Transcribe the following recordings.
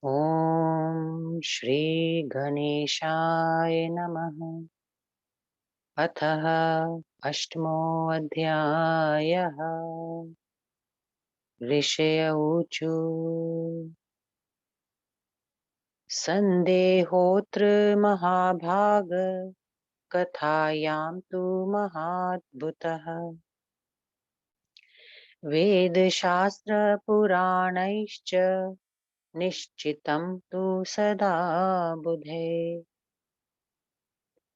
ॐ श्री गणेशाय नमः। अथः अष्टमोऽध्यायः। ऋषय ऊचु सन्देहोऽत्र महाभाग कथायां तु महाद्भुतः वेदशास्त्रपुराणैश्च निश्चितं तु सदा बुधे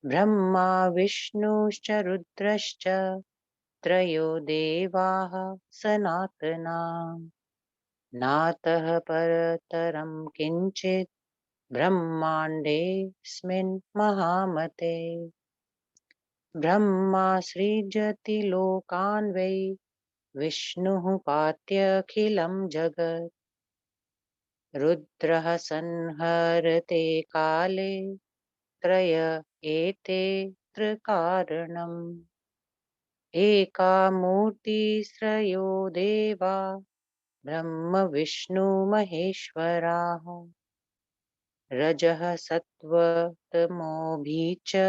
ब्रह्मा विष्णुश्च रुद्रश्च त्रयो देवाः सनातना नातः परतरं किञ्चित् ब्रह्माण्डेऽस्मिन् महामते ब्रह्मा सृजति लोकान् वै विष्णुः पात्यखिलं जगत् रुद्रः संहरते काले त्रय एते त्रिकारणम् एका मूर्तिस्त्रयो देवा ब्रह्म विष्णु महेश्वराः रजः सत्त्वतमोभिः च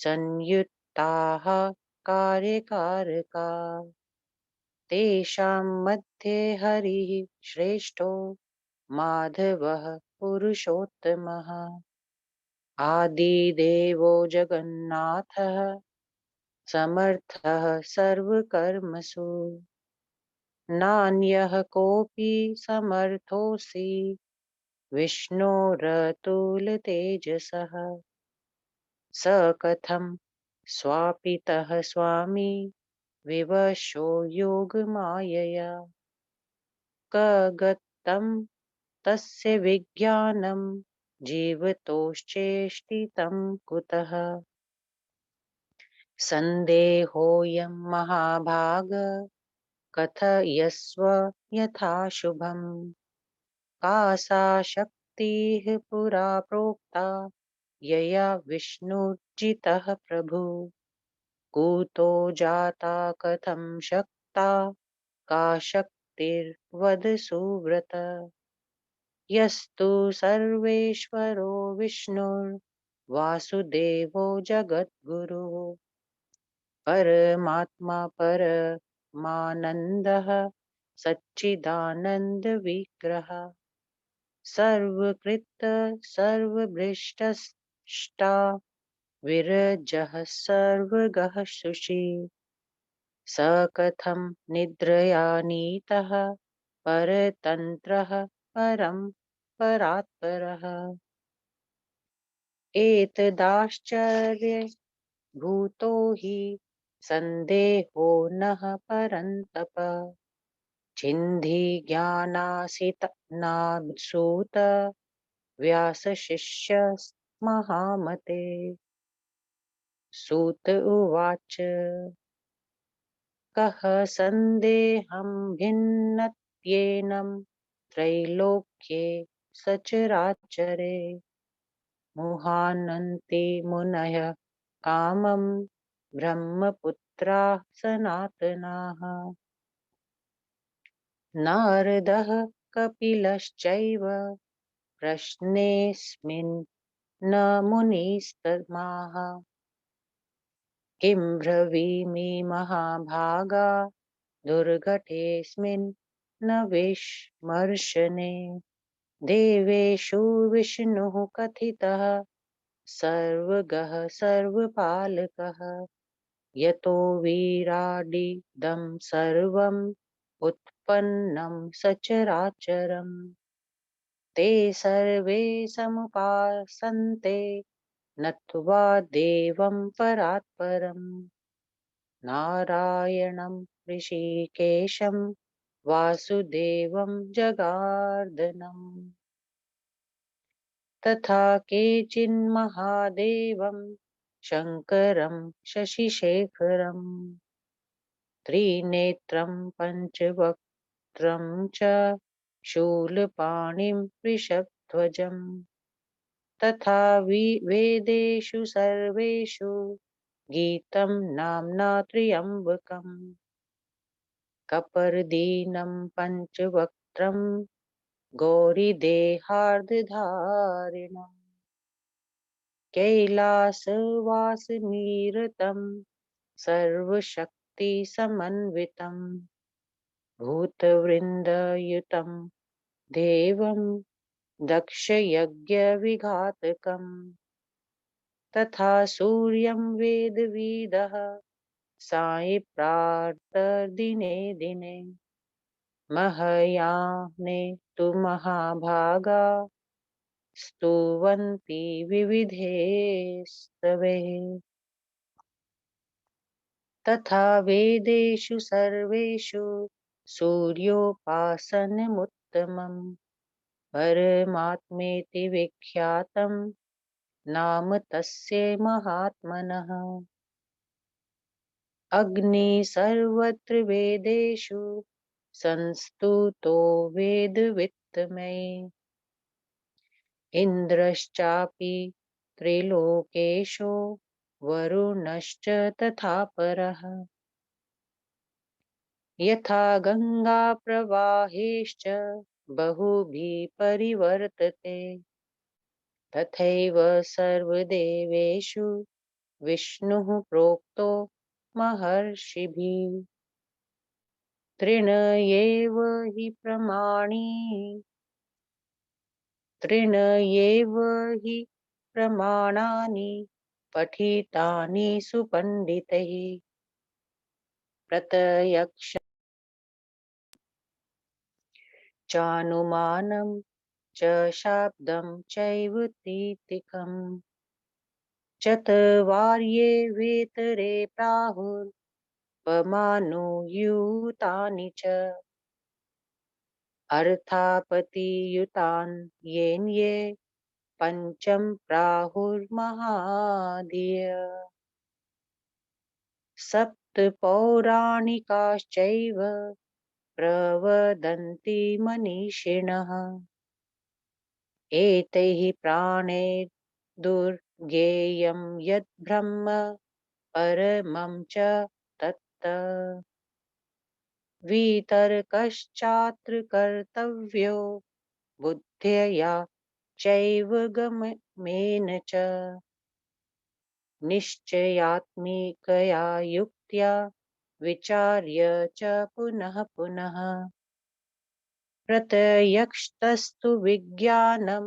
संयुक्ताः कार्यकारका तेषां मध्ये हरिः श्रेष्ठो माधवः पुरुषोत्तमः आदिदेवो जगन्नाथः समर्थः सर्वकर्मसु नान्यः कोऽपि समर्थोऽसि विष्णोरतुलतेजसः स कथं स्वापितः स्वामी विवशो योगमायया कगतं तस्य विज्ञानं जीवतोश्चेष्टितं कुतः सन्देहोऽयं महाभाग कथयस्व यथा शुभम् का सा शक्तिः पुरा प्रोक्ता यया विष्णुर्जितः प्रभु कुतो जाता कथं शक्ता का शक्तिर्वद सुव्रत यस्तु सर्वेश्वरो विष्णुर्वासुदेवो जगद्गुरुः परमात्मा परमानन्दः सच्चिदानन्दविग्रहः सर्वकृत सर्वभ्रष्टष्टा विरजः सर्वगः शुचि स कथं निद्रया नीतः परतन्त्रः परं परात्परः एतदाश्चर्यभूतो हि सन्देहो नः परन्तप छिन्धि ज्ञानासित नासूत व्यासशिष्यस्महामते सूत उवाच कः सन्देहं भिन्नत्येनं त्रैलोक्ये सचराचरे मुहानन्ति मुनयः कामं ब्रह्मपुत्राः सनातनाः नारदः कपिलश्चैव प्रश्नेऽस्मिन् न मुनिस्तमाः किं ब्रवीमि महाभागा दुर्घटेऽस्मिन् न विस्मर्शने देवेषु विष्णुः कथितः सर्वगः सर्वपालकः यतो विराडिदं सर्वम् उत्पन्नं सचराचरम् ते सर्वे समुपासन्ते नत्वा देवं परात्परम् नारायणं ऋषिकेशं वासुदेवं जगार्दनम् तथा केचिन्महादेवं शङ्करं शशिशेखरम् त्रिनेत्रं पञ्चवक्त्रं च शूलपाणिं वृषध्वजम् तथा वेदेषु सर्वेषु गीतं नाम्ना त्र्यम्बकम् कपर्दीनं पञ्चवक्त्रं गौरीदेहार्धधारिणम् कैलासवासनिरतं सर्वशक्तिसमन्वितं भूतवृन्दयुतं देवं दक्षयज्ञविघातकम् तथा सूर्यं वेदविदः सायं दिने महयाने तु महाभागा स्तुवन्ति विविधैस्तवे तथा वेदेषु सर्वेषु सूर्योपासनमुत्तमम् परमात्मेति विख्यातं नाम तस्य महात्मनः अग्नि सर्वत्र वेदेषु संस्तुतो वेदवित्तमये इन्द्रश्चापि त्रिलोकेशो वरुणश्च तथा परः यथा गङ्गा प्रवाहेश्च बहुभिः परिवर्तते तथैव सर्वदेवेषु विष्णुः प्रोक्तो महर्षिभिः तृणयेव हि प्रमाणानि पठितानि सुपण्डितैः प्रत्यक्ष चानुमानं च शाब्दं चैव तीतिकम् चत्वार्ये वेतरे प्राहुर्पमाणुयुतानि च अर्थापत्तियुतान् येनये पञ्चम प्राहुर्महाधिय सप्त पौराणिकाश्चैव प्रवदन्ति मनीषिणः एतैः प्राणैः दुर्गेयं यद् ब्रह्म परमं च तत् वितर्कश्चात्र कर्तव्यो बुद्ध्या चैव गमनेन च निश्चयात्मिकया युक्त्या विचार्य च पुनः पुनः प्रत्यक्षतस्तु विज्ञानं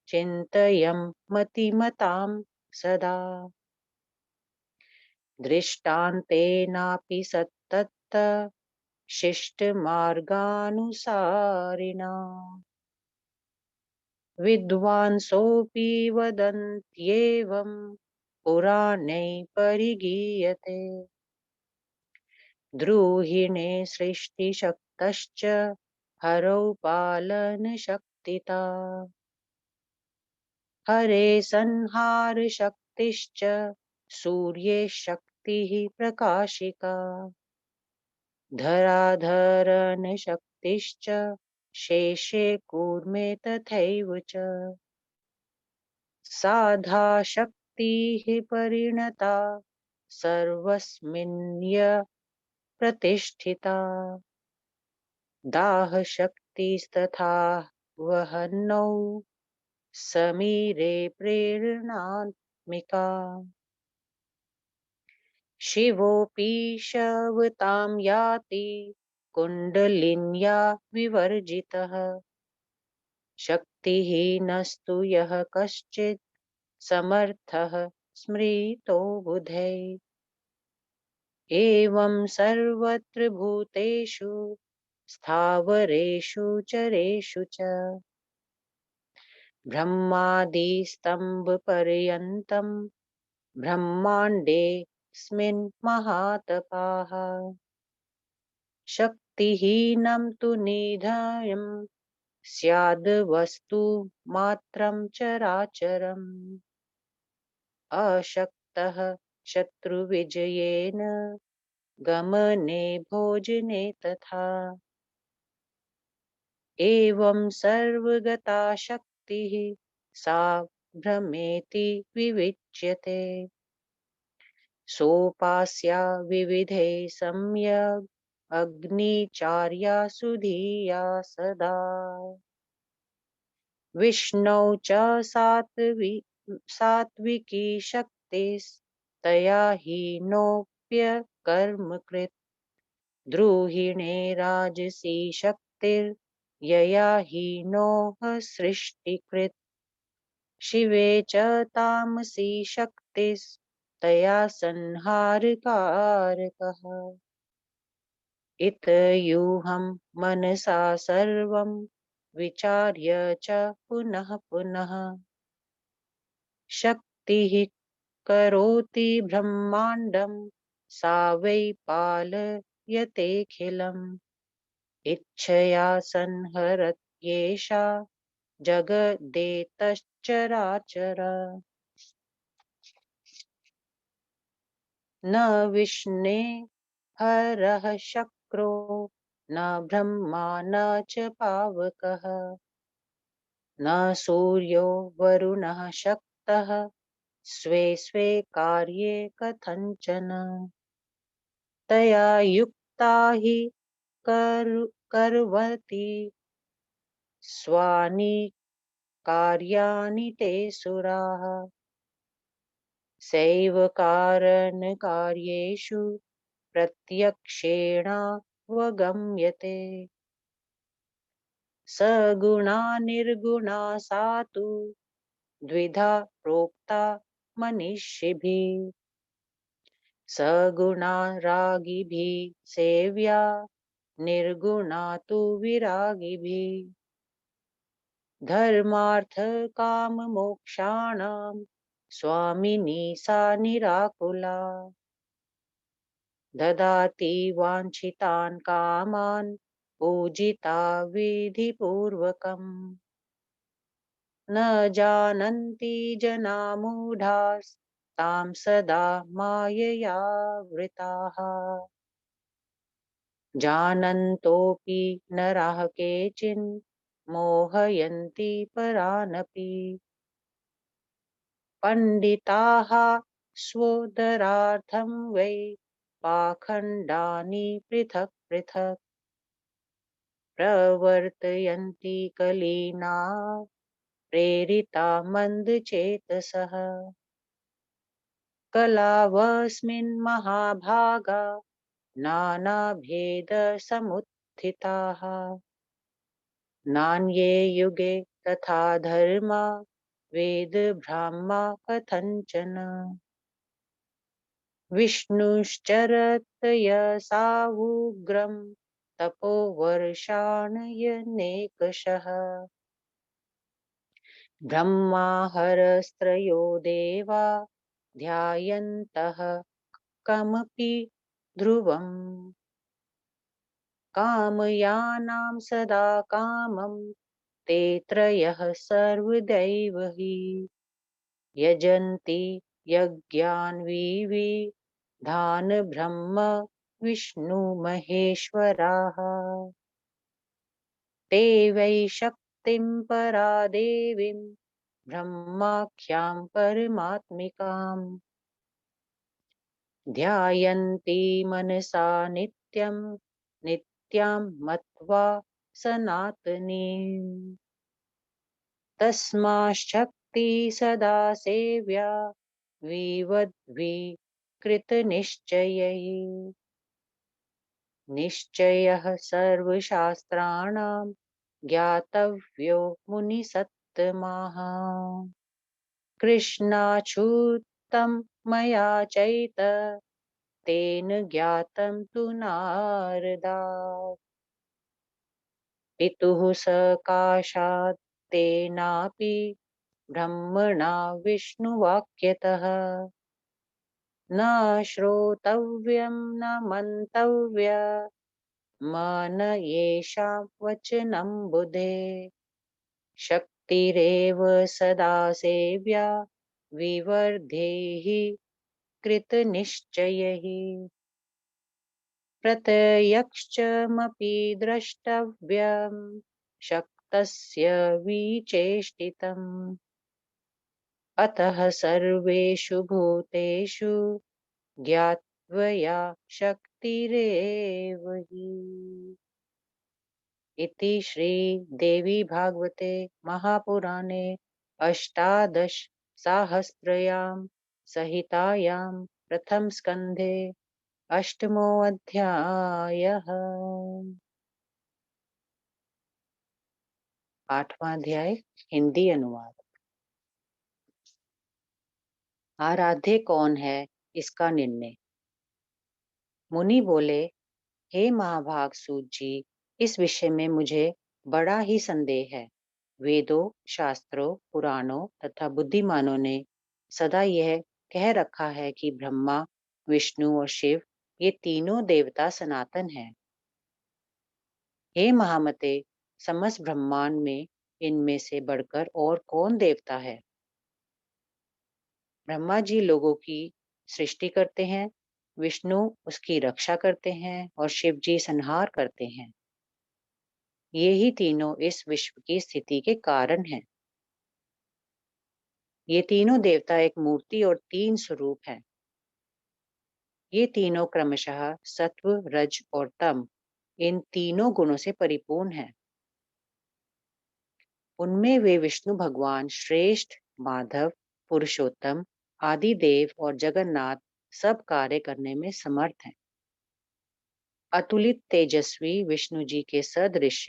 चिन्तयं मतिमतां सदा दृष्टान्तेनापि सत्तत्त शिष्टमार्गानुसारिणा विद्वांसोऽपि वदन्त्येवं पुराणे परिगीयते द्रुहिणे सृष्टिशक्तश्च हरौ पालनशक्तिता हरे संहारशक्तिश्च सूर्ये शक्तिः प्रकाशिका धराधरणशक्तिश्च शेषे कूर्मे तथैव च साधा शक्तिः परिणता सर्वस्मिन्य प्रतिष्ठिता दाहशक्तिस्तथा वह्नौ समीरे प्रेरणात्मिका शिवोऽपि शवतां याति कुण्डलिन्या विवर्जितः शक्तिहीनस्तु यः कश्चित् समर्थः स्मृतो बुधैः एवं सर्वत्र भूतेषु स्थावरेषु चरेषु च ब्रह्मादिस्तम्बपर्यन्तं ब्रह्माण्डेऽस्मिन् महातपाः शक्तिहीनं तु निधनं स्याद् मात्रं चराचरम् अशक्तः शत्रुविजयेन गमने भोजने तथा एवं सर्वगता शक्तिः सा भ्रमेति विविच्यते सोपास्या विविधे सम्यग् अग्निचार्या सुधीया सदा विष्णौ च सात्विकी शक्तिस्तया हीनोऽप्यकर्म कृत् द्रुहिणे राजसी शक्तिर्यया हीनोः सृष्टिकृत् शिवे च तामसी शक्तिस्तया संहारकारकः इत्यूहं मनसा सर्वं विचार्य च पुनः पुनः शक्तिः करोति ब्रह्माण्डं सा वै पालयतेऽखिलम् इच्छया संहरत्येषा जगदेतश्चराचर न विष्णे हरः शक्रो न ब्रह्मा न च पावकः न सूर्यो वरुणः शक्तः स्वे स्वे कार्ये कथञ्चन तया युक्ता हि कर्वति स्वानि कार्याणि ते सुराः सैव कारणकार्येषु प्रत्यक्षेणावगम्यते सगुणा निर्गुणा सा तु द्विधा प्रोक्ता मनीषिभिः सगुणा रागिभिः सेव्या निर्गुणा तु विरागिभिः धर्मार्थकाममोक्षाणां स्वामिनी सा निराकुला ददाति वाञ्छितान् कामान् पूजिता विधिपूर्वकम् न जानन्ति जना मूढास्तां सदा माययावृताः जानन्तोऽपि नराः केचिन् मोहयन्ति परानपि पण्डिताः स्वोदरार्थं वै पाखण्डानि पृथक् पृथक् प्रवर्तयन्ति कलीना प्रेरिता मन्दचेतसः कलावस्मिन् महाभागा नानाभेदसमुत्थिताः नान्ये युगे तथा धर्मा वेदब्राह्मा कथञ्चन विष्णुश्चरतयसावुग्रं तपोवर्षाणयनेकशः ब्रह्माहरस्त्रयो देवा ध्यायन्तः कमपि ध्रुवम् कामयानां सदा कामं ते त्रयः सर्वदैव हि यजन्ति यज्ञान् विविधान् ब्रह्म विष्णु महेश्वराः ते वै शक्तिं परादेवीं ब्रह्माख्यां परमात्मिकाम् ध्यायन्ति मनसा नित्यं नित्यां मत्वा सनातनीम् तस्माच्छक्ति सदा सेव्या विवद्भिकृतनिश्चयैः निश्चयः सर्वशास्त्राणां ज्ञातव्यो मुनिसत्तमाः कृष्णाच्छ्रुतं मया चैतन्येन ज्ञातं तु नारदात् पितुः सकाशात् तेनापि ब्रह्मणा विष्णुवाक्यतः न श्रोतव्यं न मन्तव्यम् येषां वचनं बुधे शक्तिरेव सदा सेव्या विवर्धेहि कृतनिश्चयैः प्रत्यक्षमपि द्रष्टव्यं शक्तस्य विचेष्टितम् अतः सर्वेषु भूतेषु ज्ञात्वया शक्तिरेव हि इति श्री देवी भागवते महापुराणे अष्टादश साहस्रयां संहितायां प्रथम स्कंधे अष्टमो अध्यायः। आठवां अध्याय हिंदी अनुवाद। आराध्य कौन है, इसका निर्णय। मुनि बोले, हे महाभाग सूत जी, इस विषय में मुझे बड़ा ही संदेह है। वेदों, शास्त्रों, पुराणों तथा बुद्धिमानों ने सदा यह कह रखा है कि ब्रह्मा, विष्णु और शिव ये तीनों देवता सनातन हैं। हे महामते, समस्त ब्रह्मांड में इनमें से बढ़कर और कौन देवता है। ब्रह्मा जी लोगों की सृष्टि करते हैं, विष्णु उसकी रक्षा करते हैं और शिव जी संहार करते हैं। ये ही तीनों इस विश्व की स्थिति के कारण हैं। ये तीनों देवता एक मूर्ति और तीन स्वरूप हैं। ये तीनों क्रमशः सत्व, रज और तम, इन तीनों गुणों से परिपूर्ण हैं। उनमें वे विष्णु भगवान श्रेष्ठ, माधव, पुरुषोत्तम, आदि देव और जगन्नाथ सब कार्य करने में समर्थ हैं। अतुलित तेजस्वी विष्णु जी के सदृश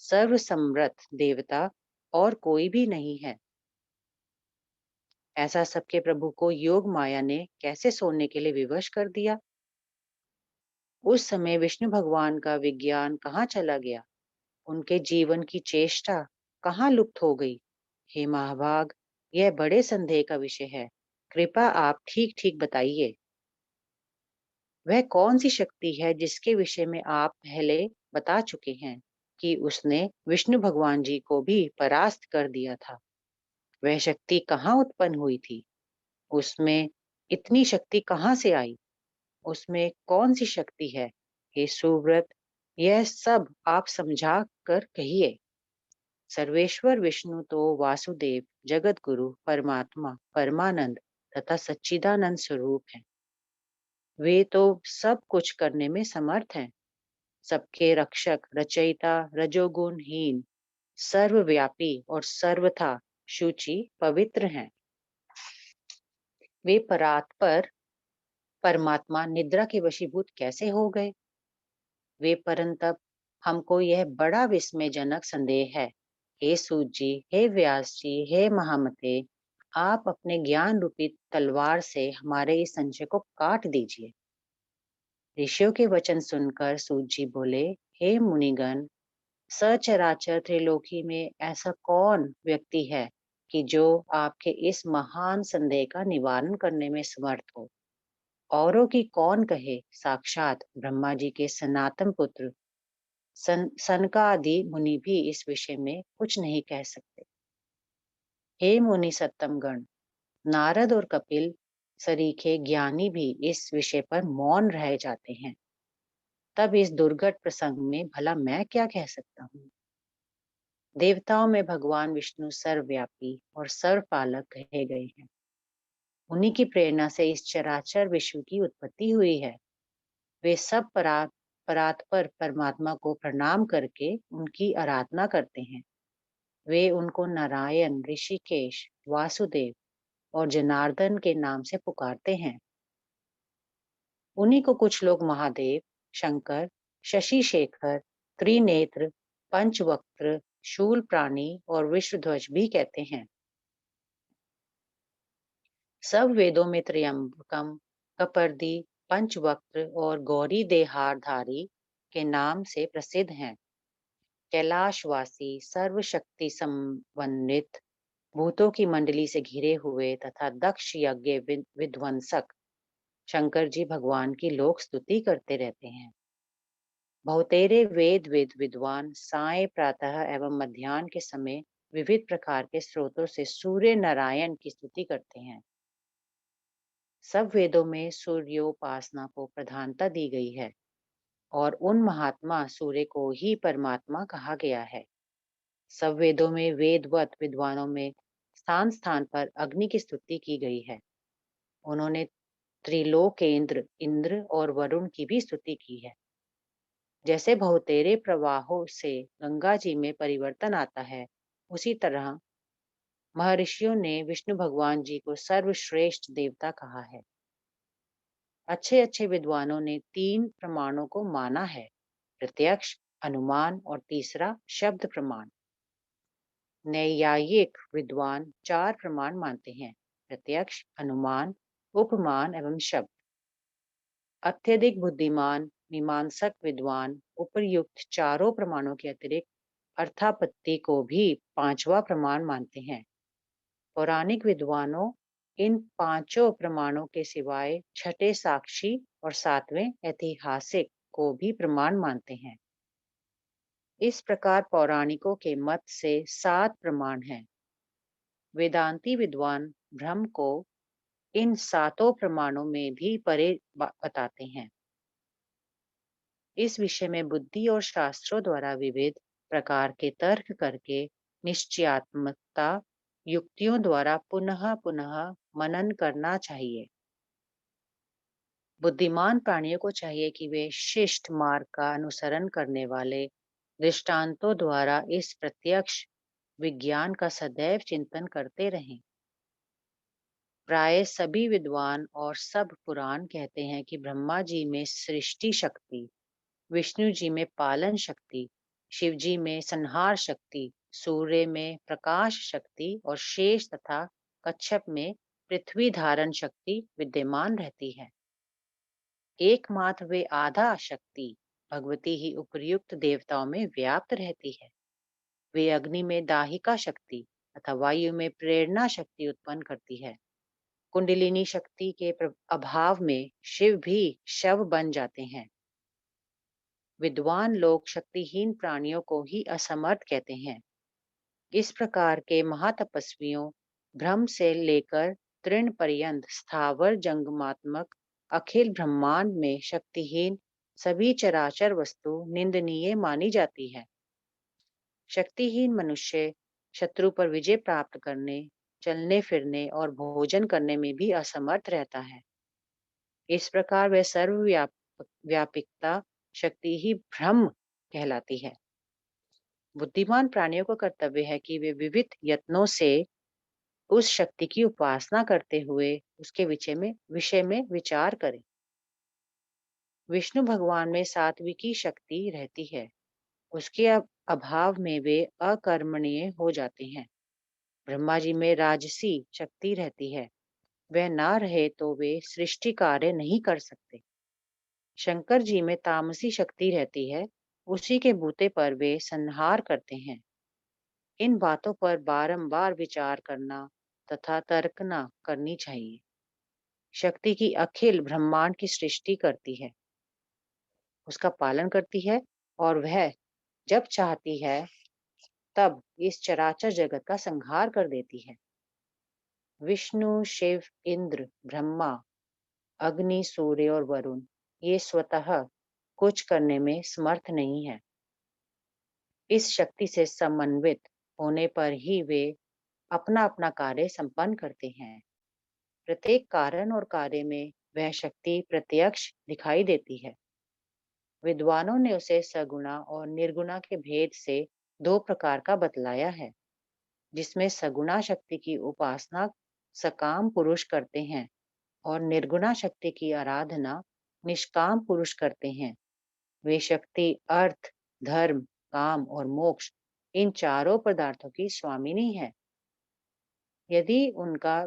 सर्वसमर्थ देवता और कोई भी नहीं है। ऐसा सबके प्रभु को योग माया ने कैसे सोने के लिए विवश कर दिया। उस समय विष्णु भगवान का विज्ञान कहाँ चला गया, उनके जीवन की चेष्टा कहाँ लुप्त हो गई। हे महाभाग, यह बड़े संदेह का विषय है। कृपा आप ठीक ठीक बताइए। वह कौन सी शक्ति है जिसके विषय में आप पहले बता चुके हैं कि उसने विष्णु भगवान जी को भी परास्त कर दिया था। वह शक्ति कहाँ उत्पन्न हुई थी, उसमें इतनी शक्ति कहाँ से आई, उसमें कौन सी शक्ति है। हे सुव्रत, यह सब आप समझा कर कहिए। सर्वेश्वर विष्णु तो वासुदेव, जगत गुरु, परमात्मा, परमानंद तथा सच्चिदानंद स्वरूप हैं। वे तो सब कुछ करने में समर्थ हैं। सबके रक्षक, रचयिता, रजोगुणहीन, सर्वव्यापी और सर्वथा शुचि पवित्र हैं। वे परात्पर परमात्मा निद्रा के वशीभूत कैसे हो गए। वे परंतप, हमको यह बड़ा विस्मयजनक संदेह है। हे सूत जी, हे व्यास जी, हे महामते, आप अपने ज्ञान रूपी तलवार से हमारे इस संशय को काट दीजिए। ऋषियों के वचन सुनकर सूत जी बोले, हे मुनिगण, सचराचर त्रिलोकी में ऐसा कौन व्यक्ति है कि जो आपके इस महान संदेह का निवारण करने में समर्थ हो। औरों की कौन कहे, साक्षात ब्रह्मा जी के सनातन पुत्र सनकादि मुनि भी इस विषय में कुछ नहीं कह सकते। हे मुनि सत्तम गण, नारद और कपिल सरीखे ज्ञानी भी इस विषय पर मौन रह जाते हैं। तब इस दुर्घट प्रसंग में भला मैं क्या कह सकता हूँ। देवताओं में भगवान विष्णु सर्वव्यापी और सर्वपालक कहे गए हैं। उन्हीं की प्रेरणा से इस चराचर विश्व की उत्पत्ति हुई है। वे सब परात्पर परमात्मा को प्रणाम करके उनकी आराधना करते हैं। वे उनको नारायण, ऋषिकेश, वासुदेव और जनार्दन के नाम से पुकारते हैं। उन्हीं को कुछ लोग महादेव, शंकर, शशि शेखर, त्रिनेत्र, पंचवक्त्र, शूल प्राणी और विश्वध्वज भी कहते हैं। सब वेदों में त्र्यंबकम, कपर्दी, पंचवक्त्र और गौरी देहारधारी के नाम से प्रसिद्ध हैं। कैलाशवासी, सर्वशक्ति समन्वित, भूतों की मंडली से घिरे हुए तथा दक्ष यज्ञ विध्वंसक शंकर जी भगवान की लोक स्तुति करते रहते हैं। बहुतेरे विद्वान साय, प्रातः एवं मध्याह्न के समय विविध प्रकार के स्रोतों से सूर्य नारायण की स्तुति करते हैं। सब वेदों में सूर्योपासना को प्रधानता दी गई है और उन महात्मा सूर्य को ही परमात्मा कहा गया है। सब वेदों में वेदवत विद्वानों में स्थान स्थान पर अग्नि की स्तुति की गई है। उन्होंने त्रिलोकेंद्र, इंद्र और वरुण की भी स्तुति की है। जैसे बहुतेरे प्रवाहों से गंगा जी में परिवर्तन आता है, उसी तरह महर्षियों ने विष्णु भगवान जी को सर्वश्रेष्ठ देवता कहा है। अच्छे अच्छे विद्वानों ने तीन प्रमाणों को माना है: प्रत्यक्ष, अनुमान और तीसरा शब्द प्रमाण। नैयायिक विद्वान चार प्रमाण मानते हैं: प्रत्यक्ष, अनुमान, उपमान एवं शब्द। अत्यधिक बुद्धिमान मीमांसक विद्वान उपर्युक्त चारों प्रमाणों के अतिरिक्त अर्थापत्ति को भी पांचवा प्रमाण मानते हैं। पौराणिक विद्वानों इन पांचों प्रमाणों के सिवाय छठे साक्षी और सातवें ऐतिहासिक को भी प्रमाण मानते हैं। इस प्रकार पौराणिकों के मत से सात प्रमाण हैं। वेदांती विद्वान ब्रह्म को इन सातों प्रमाणों में भी परे बताते हैं। इस विषय में बुद्धि और शास्त्रों द्वारा विविध प्रकार के तर्क करके निश्चयात्मकता युक्तियों द्वारा पुनः पुनः मनन करना चाहिए। बुद्धिमान प्राणियों को चाहिए कि वे शिष्ट मार्ग का अनुसरण करने वाले दृष्टांतों द्वारा इस प्रत्यक्ष विज्ञान का सदैव चिंतन करते रहें। प्राय सभी विद्वान और सब पुराण कहते हैं कि ब्रह्मा जी में सृष्टि शक्ति, विष्णु जी में पालन शक्ति, शिव जी में संहार शक्ति, सूर्य में प्रकाश शक्ति और शेष तथा कच्छप में पृथ्वी धारण शक्ति विद्यमान रहती है। एकमात्र वे आधा शक्ति भगवती ही उपर्युक्त देवताओं में व्याप्त रहती है। वे अग्नि में दाहिका शक्ति तथा वायु में प्रेरणा शक्ति उत्पन्न करती है। कुंडलिनी शक्ति के अभाव में शिव भी शव बन जाते हैं। विद्वान लोग शक्तिहीन प्राणियों को ही असमर्थ कहते हैं। इस प्रकार के महातपस्वियों ब्रह्म से लेकर तृण पर्यंत स्थावर जंगमात्मक अखिल ब्रह्मांड में शक्तिहीन सभी चराचर वस्तु निंदनीय मानी जाती है। शक्तिहीन मनुष्य शत्रु पर विजय प्राप्त करने, चलने फिरने और भोजन करने में भी असमर्थ रहता है। इस प्रकार वह व्यापिकता शक्ति ही ब्रह्म कहलाती है। बुद्धिमान प्राणियों का कर्तव्य है कि वे विविध यत्नों से उस शक्ति की उपासना करते हुए उसके विषय में विचार करें। विष्णु भगवान में सात्विकी शक्ति रहती है। उसके अभाव में वे अकर्मण्य हो जाते हैं। ब्रह्मा जी में राजसी शक्ति रहती है। वह ना रहे तो वे सृष्टि कार्य नहीं कर सकते। शंकर जी में तामसी शक्ति रहती है। उसी के बूते पर वे संहार करते हैं। इन बातों पर बारंबार विचार करना तथा तर्कना करनी चाहिए। शक्ति की अखिल ब्रह्मांड की सृष्टि करती है, उसका पालन करती है और वह जब चाहती है तब इस चराचर जगत का संहार कर देती है। विष्णु, शिव, इंद्र, ब्रह्मा, अग्नि, सूर्य और वरुण ये स्वतः कुछ करने में समर्थ नहीं है। इस शक्ति से समन्वित होने पर ही वे अपना अपना कार्य संपन्न करते हैं। प्रत्येक कारण और कार्य में वह शक्ति प्रत्यक्ष दिखाई देती है। विद्वानों ने उसे सगुणा और निर्गुणा के भेद से दो प्रकार का बतलाया है, जिसमें सगुणा शक्ति की उपासना सकाम पुरुष करते हैं और निर्गुणा शक्ति की आराधना निष्काम पुरुष करते हैं। वे शक्ति अर्थ, धर्म, काम और मोक्ष इन चारों पदार्थों की स्वामिनी है। यदि उनका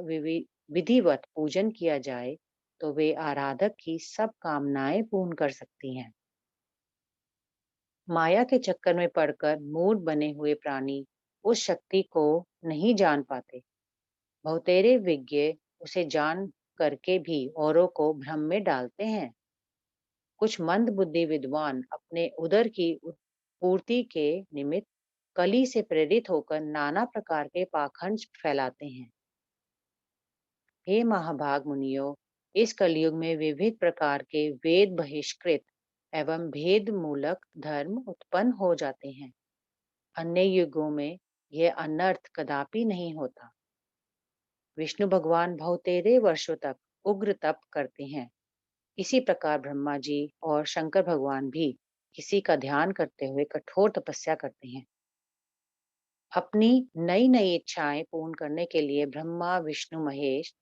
विधिवत पूजन किया जाए तो वे आराधक की सब कामनाएं पूर्ण कर सकती हैं। माया के चक्कर में पड़कर मूढ़ बने हुए प्राणी उस शक्ति को नहीं जान पाते। बहुतेरे विज्ञ उसे जान करके भी औरों को भ्रम में डालते हैं। कुछ मंद बुद्धि विद्वान अपने उदर की पूर्ति के निमित्त कली से प्रेरित होकर नाना प्रकार के पाखंड फैलाते हैं। हे महाभाग मुनियों, इस कलयुग में विविध प्रकार के वेद बहिष्कृत एवं भेद मूलक धर्म उत्पन्न हो जाते हैं। अन्य युगों में यह अनर्थ कदापि नहीं होता। विष्णु भगवान बहुतेरे वर्षों तक उग्र तप करते हैं। इसी प्रकार ब्रह्मा जी और शंकर भगवान भी किसी का ध्यान करते हुए कठोर तपस्या करते हैं। अपनी नई-नई इच्छाएँ पूर्ण करने के लिए ब्रह्मा, विष्णु, महेश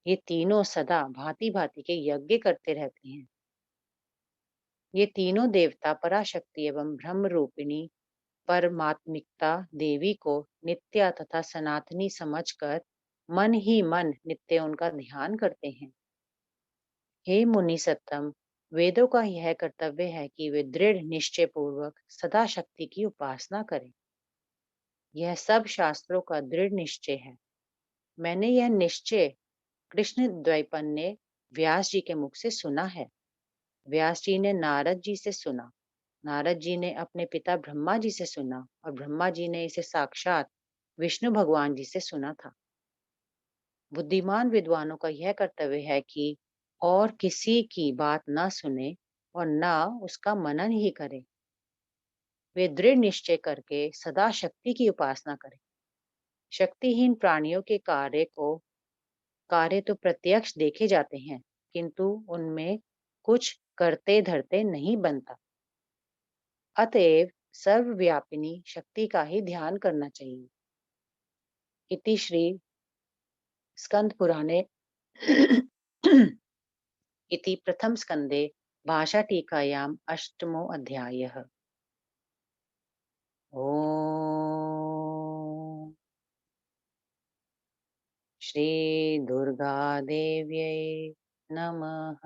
ये तीनों सदा भाँति-भाँति के यज्ञ करते रहते हैं। ये तीनों देवता पराशक्ति एवं ब्रह्म रूपिणी परमात्मिकता देवी को नित्य तथा सनातनी समझकर मन ही मन नित्य उनका ध्यान करते हैं। हे मुनि सत्तम, वेदों का यह कर्तव्य है कि वे दृढ़ निश्चय पूर्वक सदा शक्ति की उपासना करें। यह सब शास्त्रों का दृढ़ निश्चय है। मैंने यह निश्चय कृष्ण द्वैपायन ने व्यास जी के मुख से सुना है। व्यास जी ने नारद जी से सुना। नारद जी ने अपने पिता ब्रह्मा जी से सुना और ब्रह्मा जी ने इसे साक्षात विष्णु भगवान जी से सुना था। बुद्धिमान विद्वानों का यह कर्तव्य है कि और किसी की बात ना सुने और ना उसका मनन ही करें। वे दृढ़ निश्चय करके सदा शक्ति की उपासना करें। शक्तिहीन प्राणियों के कार्य तो प्रत्यक्ष देखे जाते हैं, किंतु उनमें कुछ करते धरते नहीं बनता। अतएव सर्वव्यापिनी शक्ति का ही ध्यान करना चाहिए। इति श्री स्कंद पुराणे इति प्रथम स्कंदे भाषा टीकायाम अष्टमो अध्यायः। ओम श्री दुर्गा देव्यै नमः।